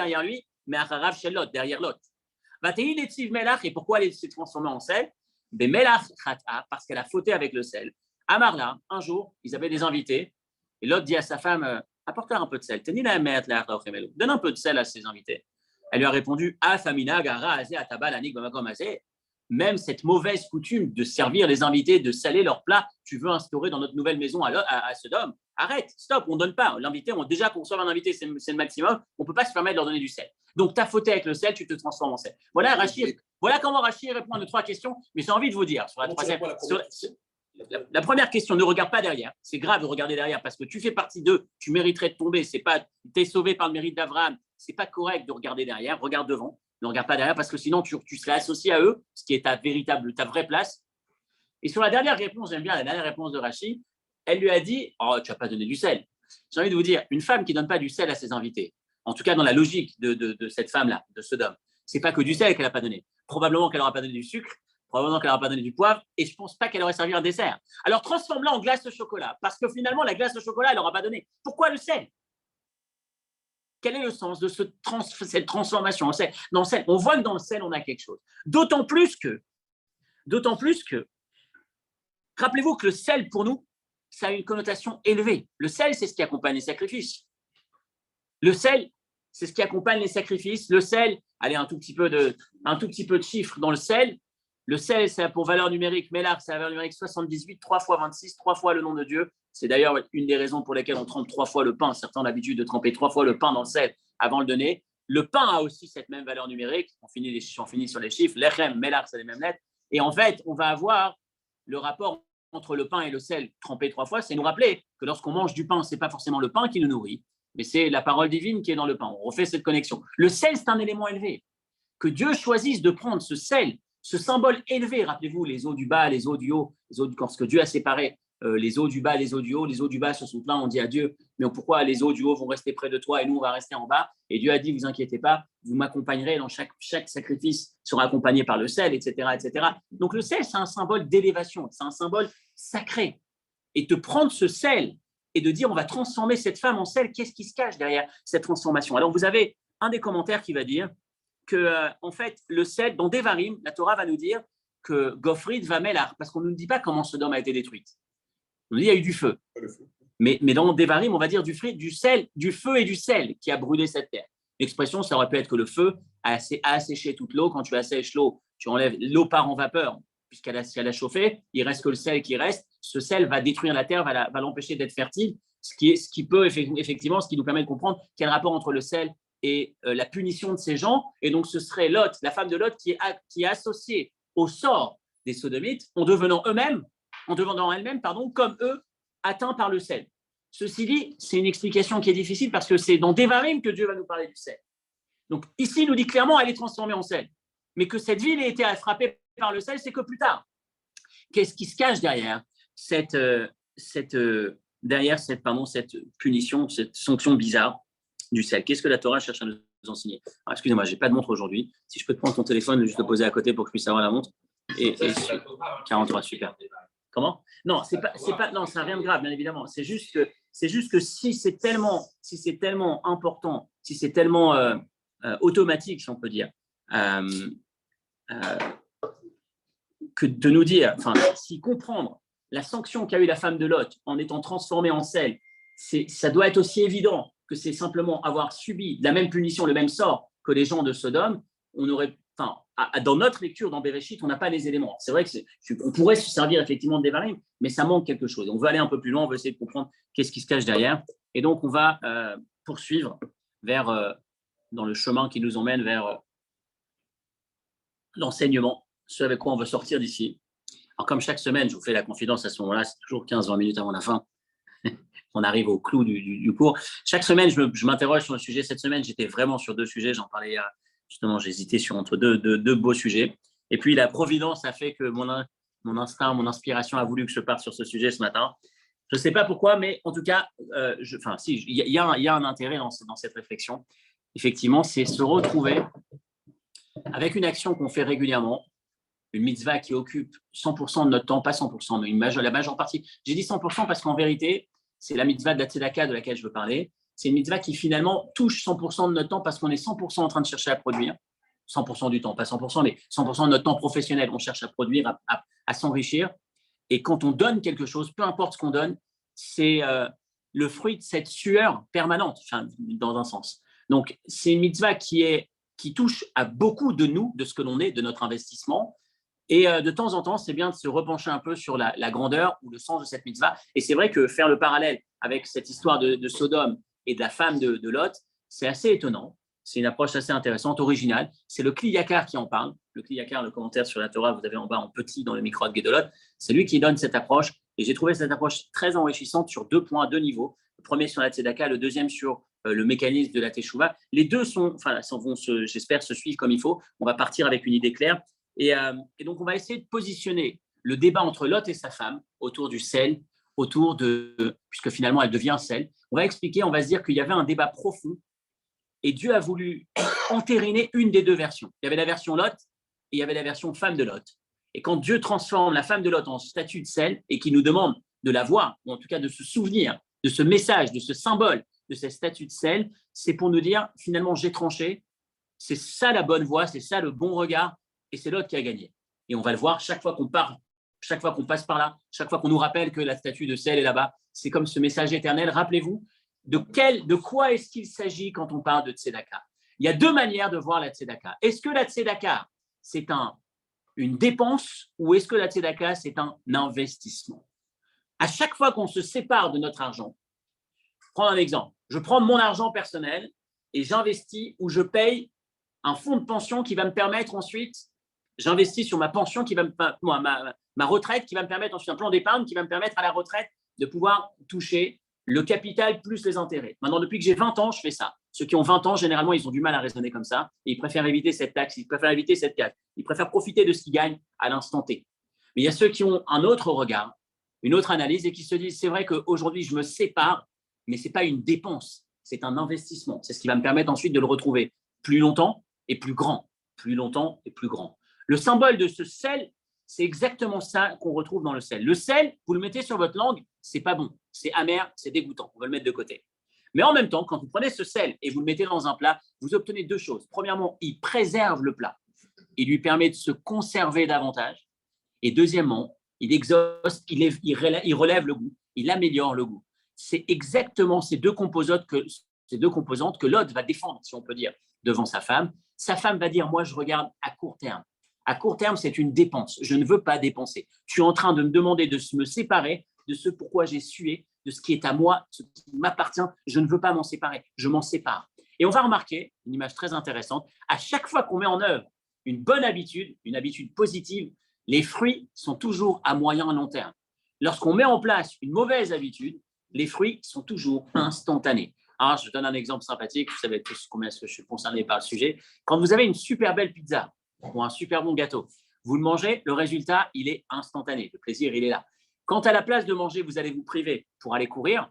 mais Acharav chez l'autre, derrière l'autre. Et pourquoi elle s'est transformée en sel? Parce qu'elle a fauté avec le sel. Amarla, un jour, ils avaient des invités, et l'autre dit à sa femme, apporte-leur un peu de sel. Donne un peu de sel à ses invités. Elle lui a répondu, même cette mauvaise coutume de servir les invités, de saler leurs plats, tu veux instaurer dans notre nouvelle maison à Sodome. Arrête, stop, on ne donne pas. L'invité, déjà qu'on reçoit un invité, c'est le maximum, on ne peut pas se permettre de leur donner du sel. Donc, tu as fauté avec le sel, tu te transformes en sel. Voilà, voilà comment Rachid répond à nos 3 questions, mais j'ai envie de vous dire, sur la troisième, la première question, ne regarde pas derrière. C'est grave de regarder derrière parce que tu fais partie d'eux, tu mériterais de tomber, tu es sauvé par le mérite d'Abraham, c'est pas correct de regarder derrière, regarde devant. Ne regarde pas derrière parce que sinon tu serais associé à eux, ce qui est ta vraie place. Et sur la dernière réponse, j'aime bien la dernière réponse de Rachid, elle lui a dit, oh, tu n'as pas donné du sel. J'ai envie de vous dire, une femme qui ne donne pas du sel à ses invités, en tout cas dans la logique de cette femme-là, de Sodome, c'est pas que du sel qu'elle n'a pas donné. Probablement qu'elle n'aura pas donné du sucre, probablement qu'elle n'aura pas donné du poivre, et je ne pense pas qu'elle aurait servi un dessert. Alors transforme-la en glace au chocolat, parce que finalement, la glace au chocolat, elle n'aura pas donné. Pourquoi le sel? Quel est le sens de cette transformation dans le sel? On voit que dans le sel, on a quelque chose. D'autant plus que, rappelez-vous que le sel, pour nous, ça a une connotation élevée. Le sel, c'est ce qui accompagne les sacrifices. Le sel, c'est ce qui accompagne les sacrifices. Le sel, allez, un tout petit peu de chiffres dans le sel. Le sel, c'est pour valeur numérique. Mélar, c'est la valeur numérique 78, 3 fois 26, 3 fois le nom de Dieu. C'est d'ailleurs une des raisons pour lesquelles on trempe 3 fois le pain. Certains ont l'habitude de tremper 3 fois le pain dans le sel avant de le donner. Le pain a aussi cette même valeur numérique. On finit sur les chiffres. Lechem, mélar, c'est les mêmes lettres. Et en fait, on va avoir le rapport entre le pain et le sel trempé 3 fois. C'est nous rappeler que lorsqu'on mange du pain, ce n'est pas forcément le pain qui nous nourrit, mais c'est la parole divine qui est dans le pain. On refait cette connexion. Le sel, c'est un élément élevé. Que Dieu choisisse de prendre ce sel, ce symbole élevé, rappelez-vous, les eaux du bas, les eaux du haut, lorsque Dieu a séparé les eaux du bas, les eaux du haut, les eaux du bas se sont plaints, on dit à Dieu, mais pourquoi les eaux du haut vont rester près de toi et nous on va rester en bas? Et Dieu a dit, vous inquiétez pas, vous m'accompagnerez dans chaque sacrifice sera accompagné par le sel, etc., etc. Donc le sel, c'est un symbole d'élévation, c'est un symbole sacré. Et de prendre ce sel et de dire, on va transformer cette femme en sel, qu'est-ce qui se cache derrière cette transformation? Alors vous avez un des commentaires qui va dire que, en fait, le sel, dans Devarim, la Torah va nous dire que Gofrid va Mélar, parce qu'on ne nous dit pas comment Sodome a été détruite. On nous dit qu'il y a eu du feu. Mais dans Devarim, on va dire du sel, du feu et du sel qui a brûlé cette terre. L'expression, ça aurait pu être que le feu a asséché toute l'eau. Quand tu assèches l'eau, tu enlèves l'eau part en vapeur, puisqu'elle a chauffé, il reste que le sel qui reste. Ce sel va détruire la terre, va l'empêcher d'être fertile, ce qui peut effectivement, ce qui nous permet de comprendre qu'il y a un rapport entre le sel et la punition de ces gens. Et donc, ce serait Lot, la femme de Lot, qui est associée au sort des Sodomites en devenant elles-mêmes, comme eux, atteints par le sel. Ceci dit, c'est une explication qui est difficile parce que c'est dans Devarim que Dieu va nous parler du sel. Donc, ici, il nous dit clairement qu'elle est transformée en sel. Mais que cette ville ait été frappée par le sel, c'est que plus tard. Qu'est-ce qui se cache derrière cette punition, cette sanction bizarre du sel? Qu'est-ce que la Torah cherche à nous enseigner? Alors, excusez-moi, je n'ai pas de montre aujourd'hui. Si je peux te prendre ton téléphone, juste le poser à côté pour que je puisse avoir la montre. Et 43, super. Comment? Non, non, ça n'a rien de grave, bien évidemment. C'est juste que si c'est tellement important, si c'est tellement automatique, si on peut dire, que de nous dire, enfin, si comprendre la sanction qu'a eu la femme de Lot en étant transformée en sel, ça doit être aussi évident que c'est simplement avoir subi la même punition, le même sort que les gens de Sodome. On aurait, enfin, dans notre lecture dans Béréchit, on n'a pas les éléments. C'est vrai qu'on pourrait se servir effectivement de Devarim, mais ça manque quelque chose. On veut aller un peu plus loin, on veut essayer de comprendre qu'est-ce qui se cache derrière. Et donc, on va poursuivre dans le chemin qui nous emmène vers l'enseignement, ce avec quoi on veut sortir d'ici. Alors, comme chaque semaine, je vous fais la confidence à ce moment-là, c'est toujours 15-20 minutes avant la fin. On arrive au clou du cours. Chaque semaine, je m'interroge sur le sujet. Cette semaine, j'étais vraiment sur 2 sujets. J'en parlais justement, j'hésitais entre deux beaux sujets. Et puis, la providence a fait que mon instinct, mon inspiration a voulu que je parte sur ce sujet ce matin. Je ne sais pas pourquoi, mais en tout cas, il y a un intérêt dans cette réflexion. Effectivement, c'est se retrouver avec une action qu'on fait régulièrement, une mitzvah qui occupe 100% de notre temps, pas 100%, mais la majeure partie. J'ai dit 100% parce qu'en vérité, c'est la mitzvah de la tzedaka de laquelle je veux parler. C'est une mitzvah qui finalement touche 100% de notre temps parce qu'on est 100% en train de chercher à produire. 100% du temps, pas 100%, mais 100% de notre temps professionnel. On cherche à produire, à s'enrichir. Et quand on donne quelque chose, peu importe ce qu'on donne, c'est le fruit de cette sueur permanente, dans un sens. Donc, c'est une mitzvah qui touche à beaucoup de nous, de ce que l'on est, de notre investissement. Et de temps en temps, c'est bien de se repencher un peu sur la grandeur ou le sens de cette mitzvah. Et c'est vrai que faire le parallèle avec cette histoire de Sodome et de la femme de Lot, c'est assez étonnant. C'est une approche assez intéressante, originale. C'est le Kli Yakar qui en parle. Le Kli Yakar, le commentaire sur la Torah, vous avez en bas en petit dans le micro de Gedolot. C'est lui qui donne cette approche. Et j'ai trouvé cette approche très enrichissante sur 2 points, 2 niveaux. Le premier sur la Tzedaka, le deuxième sur le mécanisme de la Teshuvah. Les deux vont j'espère, se suivre comme il faut. On va partir avec une idée claire. Et donc, on va essayer de positionner le débat entre Lot et sa femme autour du sel, puisque finalement, elle devient sel. On va expliquer, on va se dire qu'il y avait un débat profond et Dieu a voulu entériner une des 2 versions. Il y avait la version Lot et il y avait la version femme de Lot. Et quand Dieu transforme la femme de Lot en statue de sel et qu'il nous demande de la voir, ou en tout cas de se souvenir de ce message, de ce symbole, de cette statue de sel, c'est pour nous dire, finalement, j'ai tranché, c'est ça la bonne voie, c'est ça le bon regard, et c'est Lot qui a gagné. Et on va le voir chaque fois qu'on part, chaque fois qu'on passe par là, chaque fois qu'on nous rappelle que la statue de sel est là-bas. C'est comme ce message éternel. Rappelez-vous, de quoi est-ce qu'il s'agit quand on parle de tzedaka? Il y a 2 manières de voir la tzedaka. Est-ce que la tzedaka, c'est une dépense ou est-ce que la tzedaka, c'est un investissement? À chaque fois qu'on se sépare de notre argent, prends un exemple. Je prends mon argent personnel et j'investis ou je paye un fonds de pension qui va me permettre ensuite, j'investis sur ma pension, ma retraite, qui va me permettre ensuite un plan d'épargne qui va me permettre à la retraite de pouvoir toucher le capital plus les intérêts. Maintenant, depuis que j'ai 20 ans, je fais ça. Ceux qui ont 20 ans, généralement, ils ont du mal à raisonner comme ça et ils préfèrent éviter cette taxe, ils préfèrent éviter cette case. Ils préfèrent profiter de ce qu'ils gagnent à l'instant T. Mais il y a ceux qui ont un autre regard, une autre analyse et qui se disent, c'est vrai qu'aujourd'hui, je me sépare, mais ce n'est pas une dépense, c'est un investissement. C'est ce qui va me permettre ensuite de le retrouver plus longtemps et plus grand, plus longtemps et plus grand. Le symbole de ce sel, c'est exactement ça qu'on retrouve dans le sel. Le sel, vous le mettez sur votre langue, c'est pas bon, c'est amer, c'est dégoûtant, on va le mettre de côté. Mais en même temps, quand vous prenez ce sel et vous le mettez dans un plat, vous obtenez 2 choses. Premièrement, il préserve le plat, il lui permet de se conserver davantage. Et deuxièmement, il exauce, il relève le goût, il améliore le goût. C'est exactement ces deux composantes que Lot va défendre, si on peut dire, devant sa femme. Sa femme va dire, moi, je regarde à court terme. À court terme, c'est une dépense. Je ne veux pas dépenser. Tu es en train de me demander de me séparer de ce pourquoi j'ai sué, de ce qui est à moi, ce qui m'appartient. Je ne veux pas m'en séparer. Je m'en sépare. Et on va remarquer, une image très intéressante, à chaque fois qu'on met en œuvre une bonne habitude, une habitude positive, les fruits sont toujours à moyen et long terme. Lorsqu'on met en place une mauvaise habitude, les fruits sont toujours instantanés. Alors, je donne un exemple sympathique, vous savez tous combien est-ce que je suis concerné par le sujet. Quand vous avez une super belle pizza ou un super bon gâteau, vous le mangez, le résultat, il est instantané. Le plaisir, il est là. Quand à la place de manger, vous allez vous priver pour aller courir,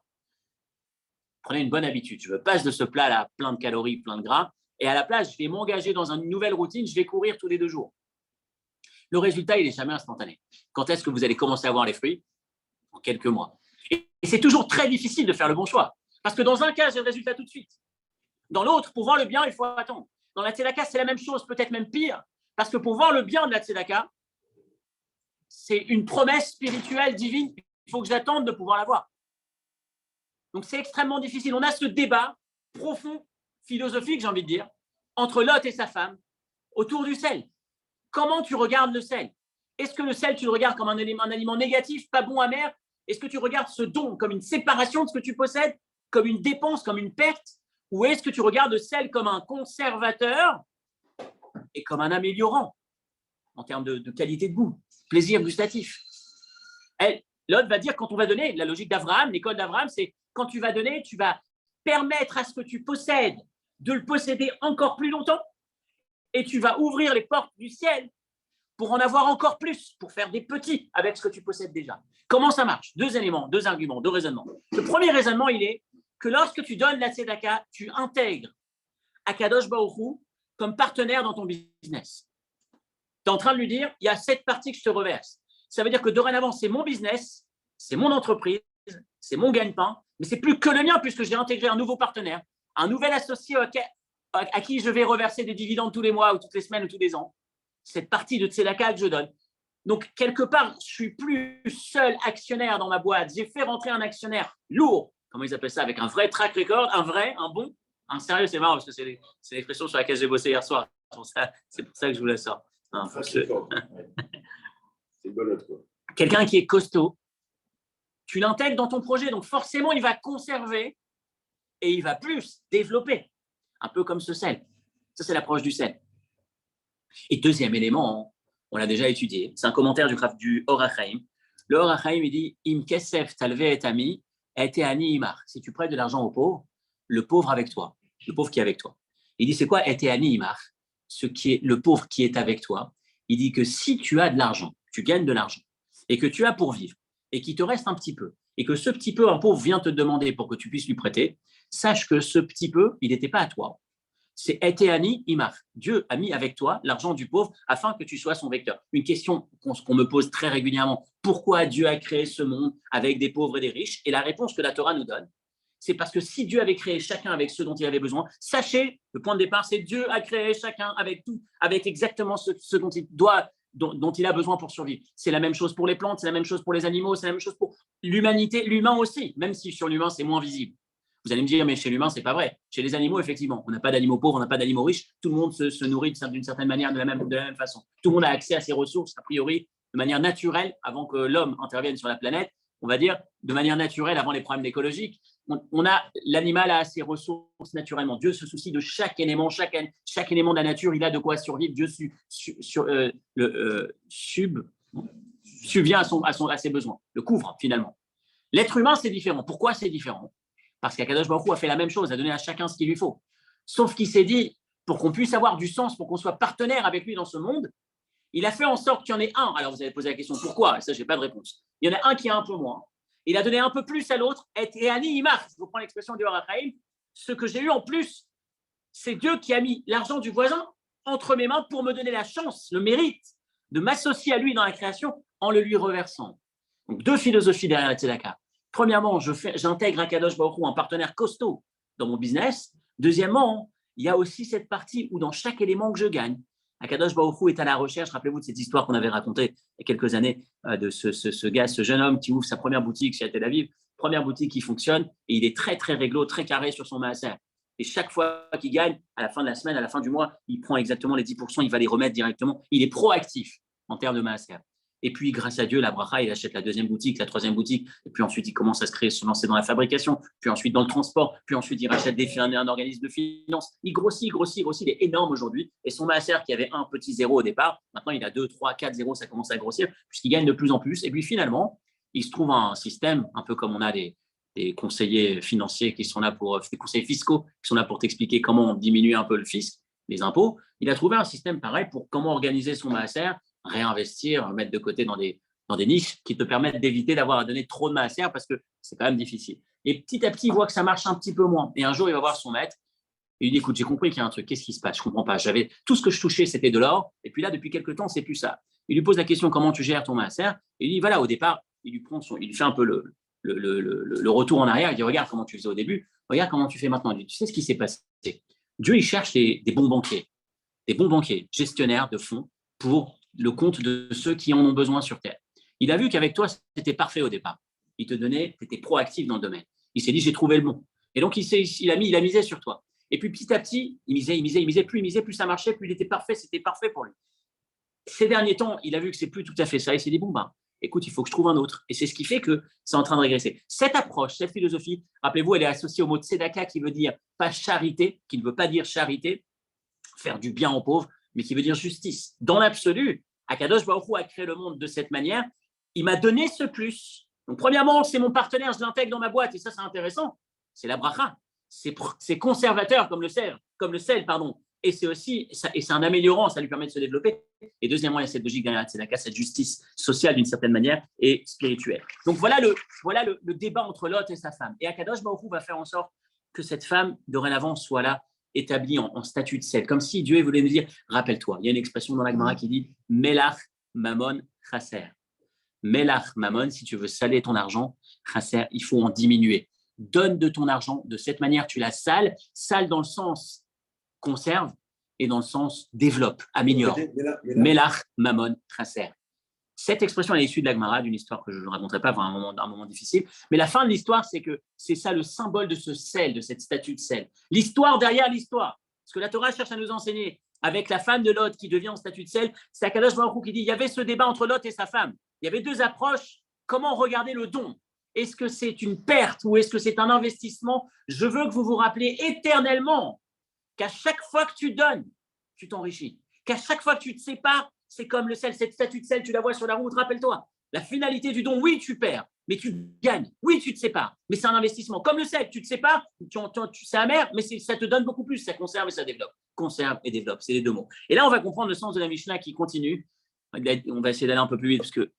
prenez une bonne habitude. Je me passe de ce plat-là, plein de calories, plein de gras, et à la place, je vais m'engager dans une nouvelle routine, je vais courir tous les 2 jours. Le résultat, il n'est jamais instantané. Quand est-ce que vous allez commencer à voir les fruits? En quelques mois. Et c'est toujours très difficile de faire le bon choix. Parce que dans un cas, j'ai le résultat tout de suite. Dans l'autre, pour voir le bien, il faut attendre. Dans la tzedaka, c'est la même chose, peut-être même pire, parce que pour voir le bien de la tzedaka, c'est une promesse spirituelle divine. Il faut que j'attende de pouvoir la voir. Donc, c'est extrêmement difficile. On a ce débat profond, philosophique, j'ai envie de dire, entre Lot et sa femme, autour du sel. Comment tu regardes le sel? Est-ce que le sel, tu le regardes comme un aliment négatif, pas bon, amer? Est-ce que tu regardes ce don comme une séparation de ce que tu possèdes, comme une dépense, comme une perte? Ou est-ce que tu regardes le sel comme un conservateur et comme un améliorant en termes de qualité de goût, plaisir gustatif? L'autre va dire, quand on va donner, la logique d'Abraham, l'école d'Abraham, c'est quand tu vas donner, tu vas permettre à ce que tu possèdes de le posséder encore plus longtemps et tu vas ouvrir les portes du ciel pour en avoir encore plus, pour faire des petits avec ce que tu possèdes déjà. Comment ça marche? Deux éléments, deux arguments, deux raisonnements. Le premier raisonnement, il est que lorsque tu donnes la tzedaka, tu intègres Akadosh Baruch Hu comme partenaire dans ton business. Tu es en train de lui dire, il y a cette partie que je te reverse. Ça veut dire que dorénavant, c'est mon business, c'est mon entreprise, c'est mon gagne-pain, mais c'est plus que le mien puisque j'ai intégré un nouveau partenaire, un nouvel associé à qui je vais reverser des dividendes tous les mois ou toutes les semaines ou tous les ans. Cette partie de tzedaka que je donne. Donc, quelque part, je suis plus seul actionnaire dans ma boîte. J'ai fait rentrer un actionnaire lourd, comment ils appellent ça, avec un vrai track record, un bon, un sérieux. C'est marrant parce que c'est l'expression sur laquelle j'ai bossé hier soir. C'est pour ça que je vous la sors. C'est bon, quoi. Quelqu'un qui est costaud, tu l'intègres dans ton projet, donc forcément, il va conserver et il va plus développer, un peu comme ce sel. Ça, c'est l'approche du sel. Et deuxième élément, on l'a déjà étudié, c'est un commentaire du Or HaChaim. Le Or HaChaim, il dit Im kesef talve et ami, et ani imar. Si tu prêtes de l'argent au pauvre, le pauvre avec toi, le pauvre qui est avec toi. Il dit c'est quoi et ani imar? Ce qui est le pauvre qui est avec toi. Il dit que si tu as de l'argent, tu gagnes de l'argent, et que tu as pour vivre, et qu'il te reste un petit peu, et que ce petit peu, un pauvre vient te demander pour que tu puisses lui prêter, sache que ce petit peu, il n'était pas à toi. C'est Eteani Imar. Dieu a mis avec toi l'argent du pauvre afin que tu sois son vecteur. Une question qu'on me pose très régulièrement. Pourquoi Dieu a créé ce monde avec des pauvres et des riches? Et la réponse que la Torah nous donne, c'est parce que si Dieu avait créé chacun avec ce dont il avait besoin, sachez, le point de départ, c'est Dieu a créé chacun avec tout, avec exactement ce dont il a besoin pour survivre. C'est la même chose pour les plantes, c'est la même chose pour les animaux, c'est la même chose pour l'humanité, l'humain aussi, même si sur l'humain, c'est moins visible. Vous allez me dire, mais chez l'humain, ce n'est pas vrai. Chez les animaux, effectivement, on n'a pas d'animaux pauvres, on n'a pas d'animaux riches. Tout le monde se nourrit d'une certaine manière, de la même façon. Tout le monde a accès à ses ressources, a priori, de manière naturelle, avant que l'homme intervienne sur la planète. On va dire, de manière naturelle, avant les problèmes écologiques. L'animal a ses ressources naturellement. Dieu se soucie de chaque élément, chaque élément de la nature, il a de quoi survivre. Dieu subvient à ses besoins, le couvre finalement. L'être humain, c'est différent. Pourquoi c'est différent? Parce qu'Akadosh Baruch Hu a fait la même chose, a donné à chacun ce qu'il lui faut. Sauf qu'il s'est dit, pour qu'on puisse avoir du sens, pour qu'on soit partenaire avec lui dans ce monde, il a fait en sorte qu'il y en ait un. Alors vous avez posé la question, pourquoi? Et ça, je n'ai pas de réponse. Il y en a un qui a un peu moins. Il a donné un peu plus à l'autre. Et Ani Imar, je vous prends l'expression du Or HaChaim, ce que j'ai eu en plus, c'est Dieu qui a mis l'argent du voisin entre mes mains pour me donner la chance, le mérite de m'associer à lui dans la création en le lui reversant. Donc deux philosophies derrière la tzedaka. Premièrement, j'intègre Akadosh Baruch Hu, un partenaire costaud dans mon business. Deuxièmement, il y a aussi cette partie où dans chaque élément que je gagne, Akadosh Baruch Hu est à la recherche. Rappelez-vous de cette histoire qu'on avait racontée il y a quelques années de ce jeune homme qui ouvre sa première boutique chez Tel Aviv, première boutique qui fonctionne, et il est très, très réglo, très carré sur son maaser. Et chaque fois qu'il gagne, à la fin de la semaine, à la fin du mois, il prend exactement les 10%, il va les remettre directement. Il est proactif en termes de maaser. Et puis, grâce à Dieu, la bracha, il achète la deuxième boutique, la troisième boutique, et puis ensuite, il commence à se lancer dans la fabrication, puis ensuite dans le transport, puis ensuite, il rachète un organisme de finance. Il grossit, il est énorme aujourd'hui. Et son maaser, qui avait un petit zéro au départ, maintenant, il a 2, 3, 4 zéros, ça commence à grossir, puisqu'il gagne de plus en plus. Et puis, finalement, il se trouve un système, un peu comme on a des conseillers financiers qui sont là des conseillers fiscaux qui sont là pour t'expliquer comment diminuer un peu le fisc, les impôts. Il a trouvé un système pareil pour comment organiser son maaser, réinvestir, mettre de côté dans des niches qui te permettent d'éviter d'avoir à donner trop de maaser parce que c'est quand même difficile. Et petit à petit, il voit que ça marche un petit peu moins. Et un jour, il va voir son maître et il dit, écoute, j'ai compris qu'il y a un truc, qu'est-ce qui se passe? Je ne comprends pas. Tout ce que je touchais, c'était de l'or. Et puis là, depuis quelques temps, c'est plus ça. Il lui pose la question, comment tu gères ton maaser? Et il dit, voilà, au départ, il lui fait un peu le retour en arrière. Il dit, regarde comment tu faisais au début. regarde comment tu fais maintenant. Tu sais ce qui s'est passé. Dieu, il cherche des bons banquiers, gestionnaires de fonds pour le compte de ceux qui en ont besoin sur Terre. Il a vu qu'avec toi, c'était parfait au départ. Il te donnait, tu étais proactif dans le domaine. Il s'est dit, j'ai trouvé le bon. Et donc, il a misé sur toi. Et puis, petit à petit, il misait plus ça marchait, plus il était parfait, c'était parfait pour lui. Ces derniers temps, il a vu que c'est plus tout à fait ça. Il s'est dit, bon, écoute, il faut que je trouve un autre. Et c'est ce qui fait que c'est en train de régresser. Cette approche, cette philosophie, rappelez-vous, elle est associée au mot tzedaka qui veut dire pas charité, qui ne veut pas dire charité, faire du bien aux pauvres, mais qui veut dire justice. Dans l'absolu, Akadosh Baruch Hu a créé le monde de cette manière. Il m'a donné ce plus. Donc, premièrement, c'est mon partenaire, je l'intègre dans ma boîte, et ça, c'est intéressant. C'est la bracha. C'est conservateur comme le sel, Et c'est aussi, et c'est un améliorant, ça lui permet de se développer. Et deuxièmement, il y a cette logique derrière la tzedaka, cette justice sociale d'une certaine manière et spirituelle. Donc voilà le débat entre Lot et sa femme. Et Akadosh Baruch Hu va faire en sorte que cette femme, dorénavant, soit là, établie en statut de sel. Comme si Dieu voulait nous dire, rappelle-toi, il y a une expression dans la Gemara qui dit « Melach mamon chaser ». Melach mamon, si tu veux saler ton argent, chaser, il faut en diminuer. Donne de ton argent, de cette manière, tu la sales dans le sens conserve et dans le sens développe, améliore. Melach, mamon, chaser. Cette expression est issue de la Gemara, d'une histoire que je ne raconterai pas, un moment difficile. Mais la fin de l'histoire, c'est que c'est ça le symbole de ce sel, de cette statue de sel. L'histoire derrière l'histoire. Ce que la Torah cherche à nous enseigner avec la femme de Lot qui devient en statue de sel, c'est Akadosh Baruch Hu qui dit, il y avait ce débat entre Lot et sa femme. Il y avait deux approches. Comment regarder le don ? Est-ce que c'est une perte ou est-ce que c'est un investissement ? Je veux que vous vous rappelez éternellement qu'à chaque fois que tu donnes, tu t'enrichis. Qu'à chaque fois que tu te sépares, c'est comme le sel, cette statue de sel, tu la vois sur la route, rappelle-toi. La finalité du don, oui, tu perds, mais tu gagnes. Oui, tu te sépares, mais c'est un investissement. Comme le sel, tu te sépares, c'est amer, mais ça te donne beaucoup plus, ça conserve et ça développe. Conserve et développe, c'est les deux mots. Et là, on va comprendre le sens de la Mishnah qui continue. On va essayer d'aller un peu plus vite parce que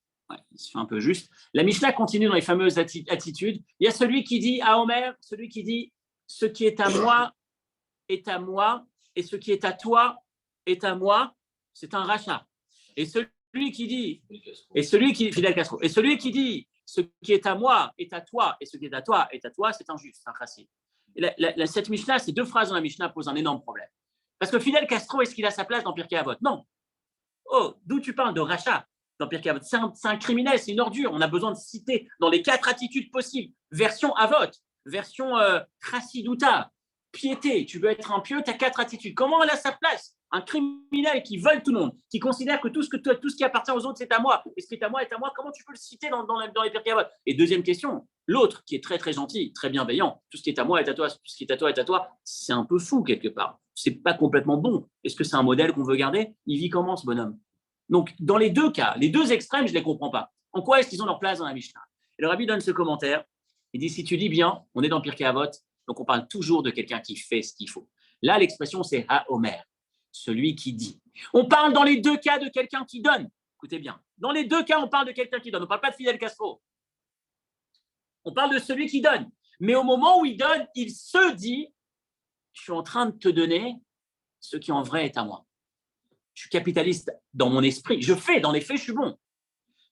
il se fait un peu juste. La Mishnah continue dans les fameuses attitudes. Il y a celui qui dit à Omer, celui qui dit ce qui est à moi est à moi, et ce qui est à toi est à moi, c'est un rachat. Et celui qui dit, Fidel Castro, et celui qui dit ce qui est à moi est à toi, et ce qui est à toi est à toi, c'est injuste, c'est un chassid. Cette Mishnah, ces deux phrases dans la Mishnah posent un énorme problème. Parce que Fidel Castro, est-ce qu'il a sa place dans Pirkei Avot ? Non. Oh, d'où tu parles de rachat dans Pirkei Avot ? C'est un criminel, c'est une ordure. On a besoin de citer dans les 4 attitudes possibles. Version Avot, version Chassidouta, piété. Tu veux être un pieux, tu as 4 attitudes. Comment elle a sa place ? Un criminel qui vole tout le monde, qui considère que tout ce qui appartient aux autres, c'est à moi. Et ce qui est à moi est à moi. Comment tu peux le citer dans les Pirkei Avot ? Et deuxième question, l'autre qui est très très gentil, très bienveillant, tout ce qui est à moi est à toi, tout ce qui est à toi est à toi, c'est un peu fou quelque part. C'est pas complètement bon. Est-ce que c'est un modèle qu'on veut garder ? Il vit comment ce bonhomme ? Donc dans les deux cas, les deux extrêmes, je ne les comprends pas. En quoi est-ce qu'ils ont leur place dans la Mishnah ? Et le Rabbi donne ce commentaire. Il dit si tu lis bien, on est dans Pirkei Avot, donc on parle toujours de quelqu'un qui fait ce qu'il faut. Là, l'expression c'est Ha-Omer, celui qui dit. On parle dans les deux cas de quelqu'un qui donne. Écoutez bien. Dans les deux cas, on parle de quelqu'un qui donne. On ne parle pas de Fidel Castro. On parle de celui qui donne. Mais au moment où il donne, il se dit je suis en train de te donner ce qui en vrai est à moi. Je suis capitaliste dans mon esprit. Je fais, dans les faits, je suis bon.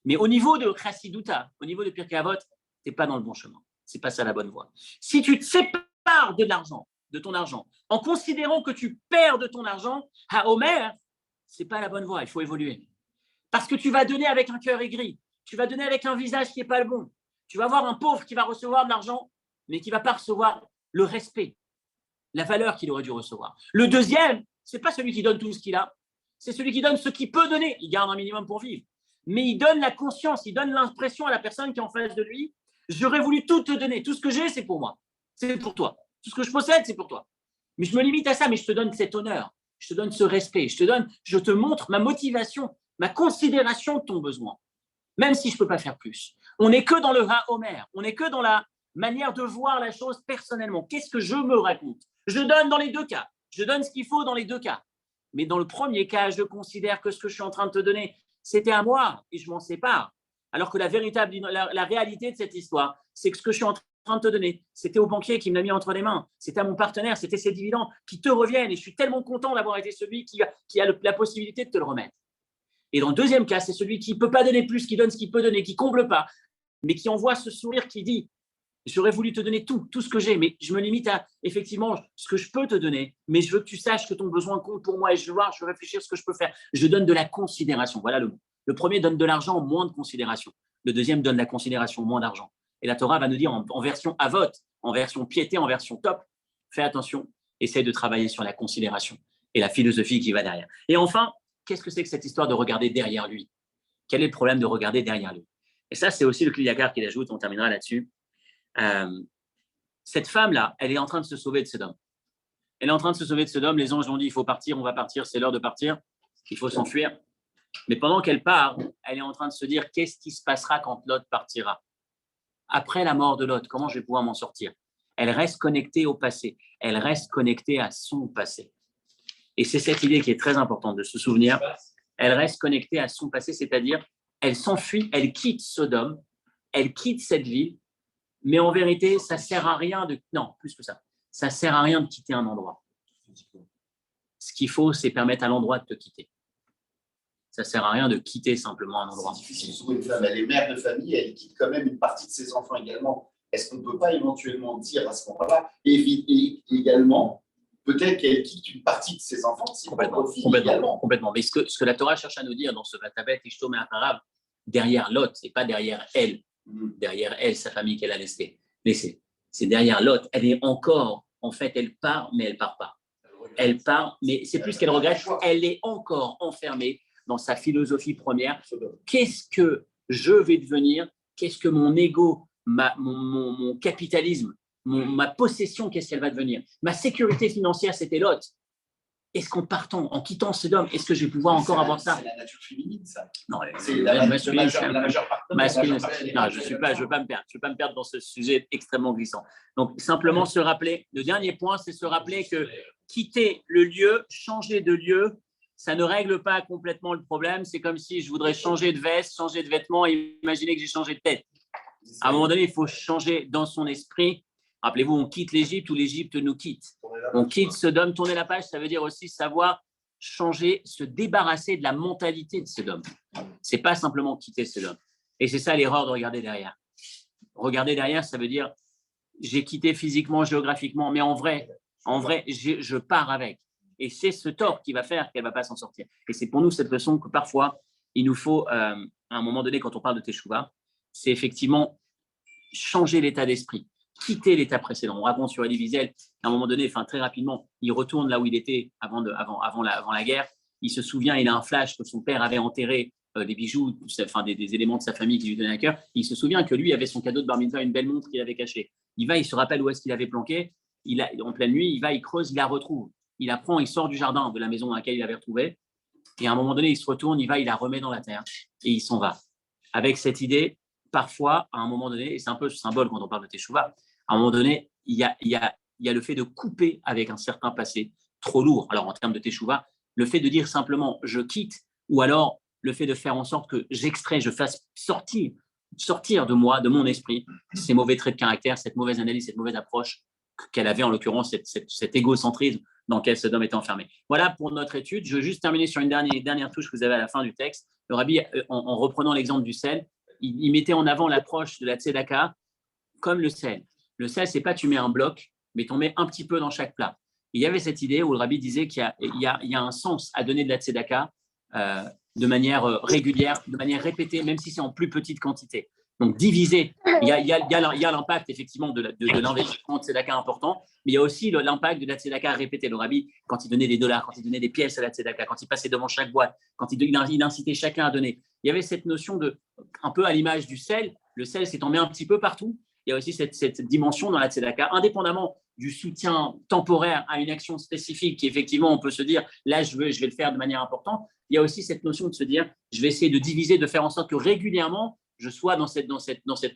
Mais au niveau de Chassidouta, au niveau de Pirkei Avot, tu n'es pas dans le bon chemin. Ce n'est pas ça la bonne voie. Si tu te sépares de l'argent, de ton argent, en considérant que tu perds de ton argent, à Omer, ce n'est pas la bonne voie. Il faut évoluer. Parce que tu vas donner avec un cœur aigri. Tu vas donner avec un visage qui n'est pas le bon. Tu vas voir un pauvre qui va recevoir de l'argent, mais qui ne va pas recevoir le respect, la valeur qu'il aurait dû recevoir. Le deuxième, ce n'est pas celui qui donne tout ce qu'il a, c'est celui qui donne ce qu'il peut donner. Il garde un minimum pour vivre. Mais il donne la conscience, il donne l'impression à la personne qui est en face de lui, j'aurais voulu tout te donner. Tout ce que j'ai, c'est pour moi. C'est pour toi. Tout ce que je possède, c'est pour toi. Mais je me limite à ça, mais je te donne cet honneur. Je te donne ce respect. Je te montre ma motivation, ma considération de ton besoin. Même si je ne peux pas faire plus. On n'est que dans le Ha-Omer. On n'est que dans la manière de voir la chose personnellement. Qu'est-ce que je me raconte ? Je donne dans les deux cas. Je donne ce qu'il faut dans les deux cas. Mais dans le premier cas, je considère que ce que je suis en train de te donner, c'était à moi et je m'en sépare. Alors que la réalité de cette histoire, c'est que ce que je suis en train de te donner, c'était au banquier qui me l'a mis entre les mains. C'était à mon partenaire, c'était ces dividendes qui te reviennent. Et je suis tellement content d'avoir été celui qui a la possibilité de te le remettre. Et dans le deuxième cas, c'est celui qui ne peut pas donner plus, qui donne ce qu'il peut donner, qui ne comble pas, mais qui envoie ce sourire qui dit J'aurais voulu te donner tout ce que j'ai, mais je me limite à effectivement ce que je peux te donner, mais je veux que tu saches que ton besoin compte pour moi et je veux réfléchir à ce que je peux faire. Je donne de la considération, voilà le mot. Le premier donne de l'argent, moins de considération. Le deuxième donne de la considération, moins d'argent. Et la Torah va nous dire en version avot, en version piété, en version top, fais attention, essaie de travailler sur la considération et la philosophie qui va derrière. Et enfin, qu'est-ce que c'est que cette histoire de regarder derrière lui? Quel est le problème de regarder derrière lui? Et ça, c'est aussi le Kliyakar qui l'ajoute, on terminera là-dessus. Cette femme-là, elle est en train de se sauver de Sodome. Elle est en train de se sauver de Sodome. Les anges ont dit, il faut partir, on va partir, c'est l'heure de partir, il faut s'enfuir. Mais pendant qu'elle part, elle est en train de se dire, qu'est-ce qui se passera quand Lot partira? Après la mort de Lot, comment je vais pouvoir m'en sortir? Elle reste connectée au passé. Elle reste connectée à son passé. Et c'est cette idée qui est très importante de se souvenir. Elle reste connectée à son passé, c'est-à-dire, elle s'enfuit, elle quitte Sodome, elle quitte cette ville. Mais en vérité, ça ne sert à rien de… Non, plus que ça. Ça ne sert à rien de quitter un endroit. Ce qu'il faut, c'est permettre à l'endroit de te quitter. Ça ne sert à rien de quitter simplement un endroit. C'est difficile. Souvent, une femme, elle est mère de famille, elle quitte quand même une partie de ses enfants également. Est-ce qu'on ne peut pas éventuellement dire à ce moment-là, et également, peut-être qu'elle quitte une partie de ses enfants, si complètement. Mais ce que la Torah cherche à nous dire dans ce Vatabet, Ishto Me'atarav, derrière Lot, ce n'est pas derrière elle. Derrière elle, sa famille qu'elle a laissée. Mais c'est derrière Lot. Elle est encore, en fait, elle part, mais elle ne part pas. Elle part, mais c'est plus qu'elle regrette. Elle est encore enfermée dans sa philosophie première. Qu'est-ce que je vais devenir? Qu'est-ce que mon ego, mon capitalisme, ma possession, qu'est-ce qu'elle va devenir? Ma sécurité financière, c'était Lot. Est-ce qu'en partant, en quittant Sodome, est-ce que je vais pouvoir encore avoir ça? C'est la nature féminine, ça. Non, c'est la majeure partie. Non, je ne veux pas me perdre. Je ne veux pas me perdre dans ce sujet extrêmement glissant. Donc, simplement se rappeler, le dernier point, c'est se rappeler que quitter le lieu, changer de lieu, ça ne règle pas complètement le problème. C'est comme si je voudrais changer de veste, changer de vêtements et imaginer que j'ai changé de tête. À un moment donné, il faut changer dans son esprit. Rappelez-vous, on quitte l'Égypte ou l'Égypte nous quitte. On quitte Sodome, tourner la page, ça veut dire aussi savoir changer, se débarrasser de la mentalité de Sodome. Ce n'est pas simplement quitter Sodome. Et c'est ça l'erreur de regarder derrière. Regarder derrière, ça veut dire j'ai quitté physiquement, géographiquement, mais en vrai, je pars avec. Et c'est ce tort qui va faire qu'elle ne va pas s'en sortir. Et c'est pour nous cette leçon que parfois, il nous faut, à un moment donné, quand on parle de Teshuvah, c'est effectivement changer l'état d'esprit. Quitter l'état précédent. On raconte sur Elie Wiesel, à un moment donné, très rapidement, il retourne là où il était avant la guerre. Il se souvient, il a un flash que son père avait enterré des bijoux, des éléments de sa famille qui lui tenaient à cœur. Il se souvient que lui avait son cadeau de bar mitzvah, une belle montre qu'il avait cachée. Il se rappelle où est-ce qu'il avait planqué. En pleine nuit, il creuse, il la retrouve. Il apprend, il sort du jardin de la maison dans laquelle il avait retrouvé. Et à un moment donné, il se retourne, il la remet dans la terre et il s'en va. Avec cette idée, parfois, à un moment donné, et c'est un peu ce symbole quand on parle de Teshuvah, à un moment donné, il y a le fait de couper avec un certain passé trop lourd. Alors, en termes de Teshuvah, le fait de dire simplement « je quitte » ou alors le fait de faire en sorte que j'extrais, je fasse sortir de moi, de mon esprit, ces mauvais traits de caractère, cette mauvaise analyse, cette mauvaise approche qu'elle avait, en l'occurrence, cet égocentrisme dans lequel cet homme était enfermé. Voilà pour notre étude. Je veux juste terminer sur une dernière touche que vous avez à la fin du texte. Le Rabbi, en reprenant l'exemple du sel, il mettait en avant l'approche de la tzedaka comme le sel. Le sel, ce n'est pas tu mets un bloc, mais tu en mets un petit peu dans chaque plat. Et il y avait cette idée où le Rabbi disait qu'il y a un sens à donner de la tzedaka de manière régulière, de manière répétée, même si c'est en plus petite quantité. Donc, diviser, il y a l'impact effectivement de l'investissement de tzedaka important, mais il y a aussi l'impact de la tzedaka répétée. Le Rabbi, quand il donnait des dollars, quand il donnait des pièces à la tzedaka, quand il passait devant chaque boîte, quand il incitait chacun à donner, il y avait cette notion un peu à l'image du sel. Le sel, c'est en met un petit peu partout. Il y a aussi cette dimension dans la tzedaka, indépendamment du soutien temporaire à une action spécifique qui, effectivement, on peut se dire, là, je vais le faire de manière importante. Il y a aussi cette notion de se dire, je vais essayer de diviser, de faire en sorte que régulièrement, je sois dans cette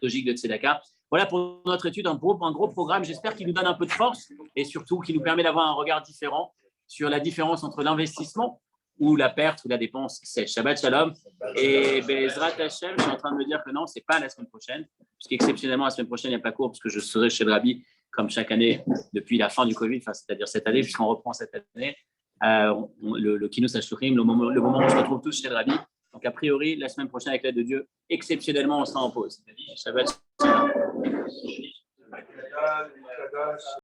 logique de tzedaka. Voilà pour notre étude, un gros programme. J'espère qu'il nous donne un peu de force et surtout qu'il nous permet d'avoir un regard différent sur la différence entre l'investissement ou la perte ou la dépense sèche. Shabbat Shalom. Et Bezrat Hashem, je suis en train de me dire que non, ce n'est pas la semaine prochaine, puisqu'exceptionnellement, la semaine prochaine, il n'y a pas cours, parce que je serai chez le Rabbi, comme chaque année, depuis la fin du Covid, c'est-à-dire cette année, puisqu'on reprend cette année, le Kinous HaShurim, le moment où on se retrouve tous chez le Rabbi. Donc, a priori, la semaine prochaine, avec l'aide de Dieu, exceptionnellement, on sera en pause. Shabbat Shalom. vache.